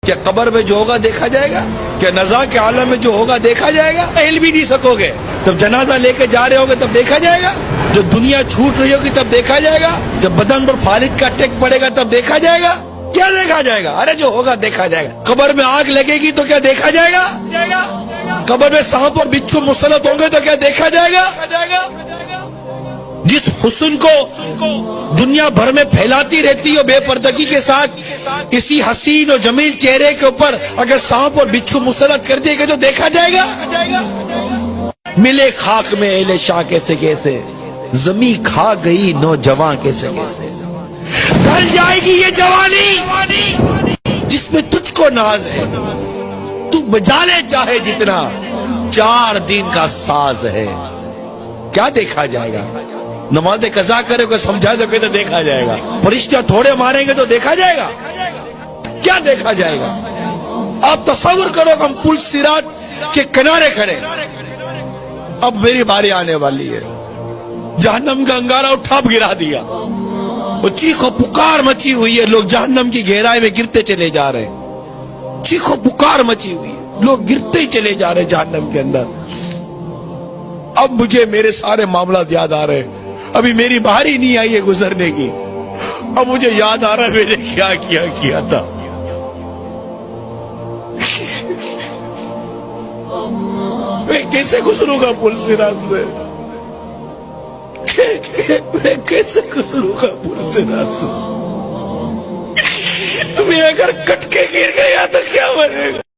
کیا قبر میں جو ہوگا دیکھا جائے گا؟ کیا نزا کے عالم میں جو ہوگا دیکھا جائے گا؟ ہل بھی نہیں سکو گے. جب جنازہ لے کے جا رہے ہوگے تب دیکھا جائے گا؟ جب دنیا چھوٹ رہی ہوگی تب دیکھا جائے گا؟ جب بدن پر فالج کا ٹیک پڑے گا تب دیکھا جائے گا؟ کیا دیکھا جائے گا؟ ارے جو ہوگا دیکھا جائے گا. قبر میں آگ لگے گی تو کیا دیکھا جائے گا؟ قبر میں سانپ اور بچھو مسلط ہوں گے تو کیا دیکھا جائے گا؟ جس حسن کو دنیا بھر میں پھیلاتی رہتی ہو بے پردگی کے ساتھ، کسی حسین اور جمیل چہرے کے اوپر اگر سانپ اور بچھو مسلط کر دیے گئے تو دیکھا جائے گا؟ ملے خاک میں اہل شاہ کیسے کیسے، زمین کھا گئی نوجوان کیسے کیسے. ڈھل جائے گی یہ جوانی جس میں تجھ کو ناز ہے، تو بجا لے چاہے جتنا، 4 دن کا ساز ہے. کیا دیکھا جائے گا؟ نماز قضا کرے کو سمجھا دو کہ تو دیکھا جائے گا. فرشتہ تھوڑے ماریں گے تو دیکھا جائے گا؟ کیا دیکھا جائے گا؟ آپ تصور کرو کہ ہم پل صراط کے کنارے کھڑے، اب میری باری آنے والی ہے، جہنم کا انگارہ اٹھا گرا دیا، وہ چیخ و پکار مچی ہوئی ہے، لوگ جہنم کی گہرائی میں گرتے چلے جا رہے ہیں. چیخ و پکار مچی ہوئی ہے، لوگ گرتے ہی چلے جا رہے ہیں جہنم کے اندر. اب مجھے میرے سارے معاملات یاد آ رہے ہیں. ابھی میری باری نہیں آئی ہے گزرنے کی، اب مجھے یاد آ رہا ہے میں نے کیا کیا تھا. میں کیسے گزروں گا پل صراط سے؟ میں کیسے گزروں گا پل صراط سے؟ میں اگر کٹ کے گر گیا تو کیا بنے گا؟